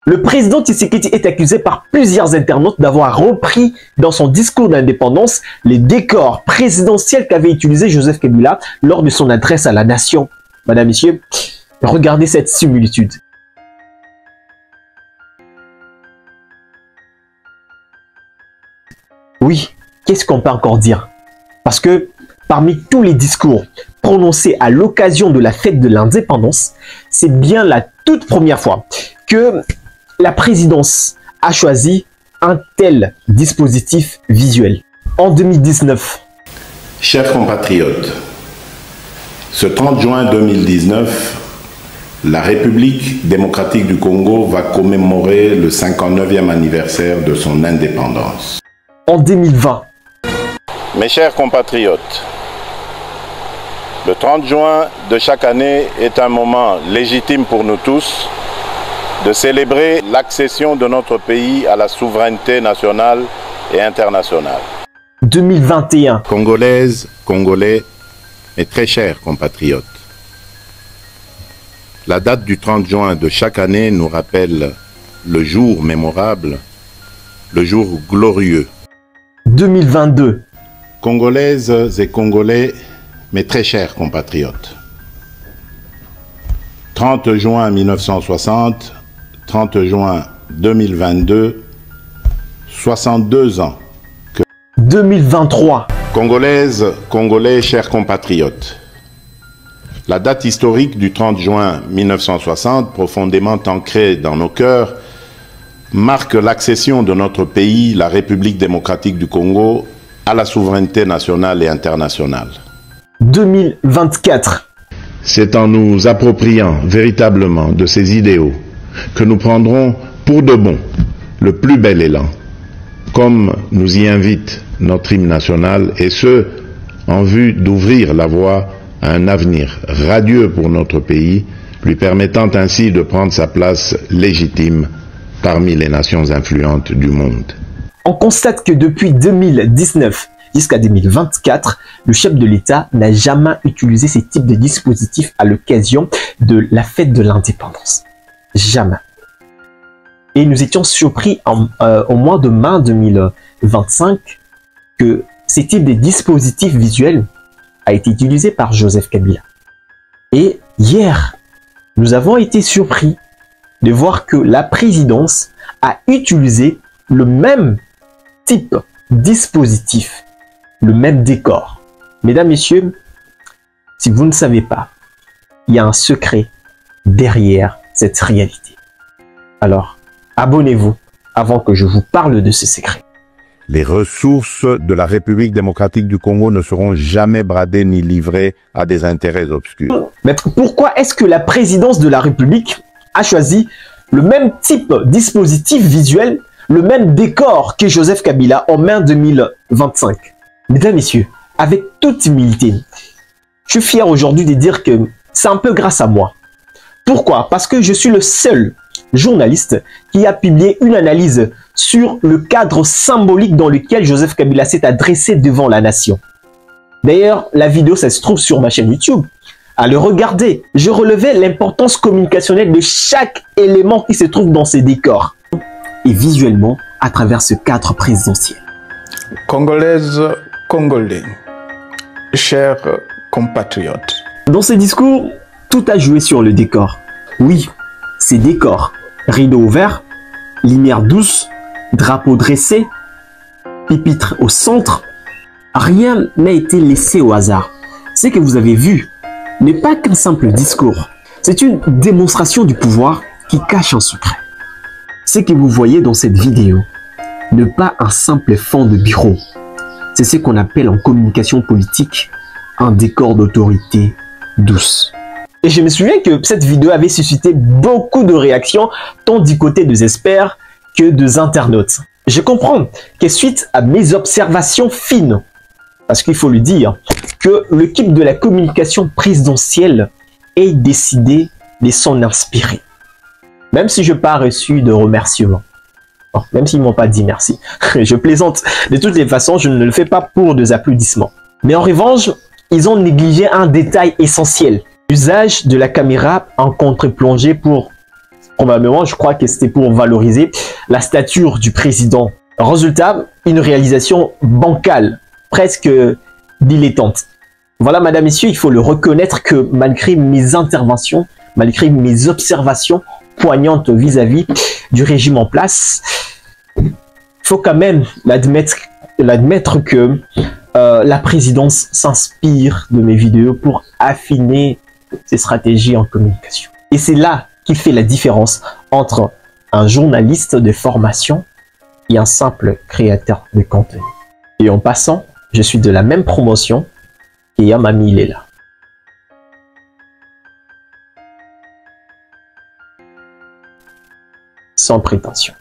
Le président Tshisekedi est accusé par plusieurs internautes d'avoir repris dans son discours d'indépendance les décors présidentiels qu'avait utilisé Joseph Kabila lors de son adresse à la nation. Madame, Messieurs, regardez cette similitude. Oui, qu'est-ce qu'on peut encore dire? Parce que parmi tous les discours prononcés à l'occasion de la fête de l'indépendance, c'est bien la toute première fois que la présidence a choisi un tel dispositif visuel. En 2019. Chers compatriotes, ce 30 juin 2019, la République démocratique du Congo va commémorer le 59e anniversaire de son indépendance. En 2020. Mes chers compatriotes, le 30 juin de chaque année est un moment légitime pour nous tous de célébrer l'accession de notre pays à la souveraineté nationale et internationale. 2021. Congolaises, Congolais, mes très chers compatriotes, la date du 30 juin de chaque année nous rappelle le jour mémorable, le jour glorieux. 2022. Congolaises et Congolais, mes très chers compatriotes, 30 juin 1960, 30 juin 2022, 62 ans. 2023. Congolaises, Congolais, chers compatriotes, la date historique du 30 juin 1960, profondément ancrée dans nos cœurs, marque l'accession de notre pays, la République démocratique du Congo, à la souveraineté nationale et internationale. 2024. C'est en nous appropriant véritablement de ces idéaux que nous prendrons pour de bon le plus bel élan, comme nous y invite notre hymne national, et ce, en vue d'ouvrir la voie à un avenir radieux pour notre pays, lui permettant ainsi de prendre sa place légitime parmi les nations influentes du monde. On constate que depuis 2019 jusqu'à 2024, le chef de l'État n'a jamais utilisé ce type de dispositif à l'occasion de la fête de l'indépendance. Jamais. Et nous étions surpris au mois de mai 2025 que ce type de dispositif visuel a été utilisé par Joseph Kabila. Et hier, nous avons été surpris de voir que la présidence a utilisé le même type de dispositif, le même décor. Mesdames, Messieurs, si vous ne savez pas, il y a un secret derrière cette réalité. Alors, abonnez-vous avant que je vous parle de ce secret. Les ressources de la République démocratique du Congo ne seront jamais bradées ni livrées à des intérêts obscurs. Mais pourquoi est-ce que la présidence de la République a choisi le même type de dispositif visuel, le même décor que Joseph Kabila en mai 2025? Mesdames, Messieurs, avec toute humilité, je suis fier aujourd'hui de dire que c'est un peu grâce à moi. Pourquoi? Parce que je suis le seul journaliste qui a publié une analyse sur le cadre symbolique dans lequel Joseph Kabila s'est adressé devant la nation. D'ailleurs, la vidéo, ça se trouve sur ma chaîne YouTube. À le regarder, je relevais l'importance communicationnelle de chaque élément qui se trouve dans ces décors et visuellement à travers ce cadre présidentiel. Congolaises, Congolais, chers compatriotes. Dans ces discours, tout a joué sur le décor. Oui, ces décors, rideaux ouverts, lumière douce, drapeau dressé, pupitre au centre, rien n'a été laissé au hasard. Ce que vous avez vu n'est pas qu'un simple discours. C'est une démonstration du pouvoir qui cache un secret. Ce que vous voyez dans cette vidéo n'est pas un simple fond de bureau. C'est ce qu'on appelle en communication politique un décor d'autorité douce. Et je me souviens que cette vidéo avait suscité beaucoup de réactions, tant du côté des experts que des internautes. Je comprends que suite à mes observations fines, parce qu'il faut le dire, que l'équipe de la communication présidentielle ait décidé de s'en inspirer. Même si je n'ai pas reçu de remerciements. Bon, même s'ils ne m'ont pas dit merci. Je plaisante. De toutes les façons, je ne le fais pas pour des applaudissements. Mais en revanche, ils ont négligé un détail essentiel. L'usage de la caméra en contre-plongée pour Probablement, je crois que c'était pour valoriser la stature du président. Résultat, une réalisation bancale, presque dilettante. Voilà, madame, messieurs, il faut le reconnaître que malgré mes interventions, malgré mes observations poignantes vis-à-vis du régime en place, il faut quand même l'admettre que la présidence s'inspire de mes vidéos pour affiner ses stratégies en communication. Et c'est là qui fait la différence entre un journaliste de formation et un simple créateur de contenu. Et en passant, je suis de la même promotion et Yamami, il est là. Sans prétention.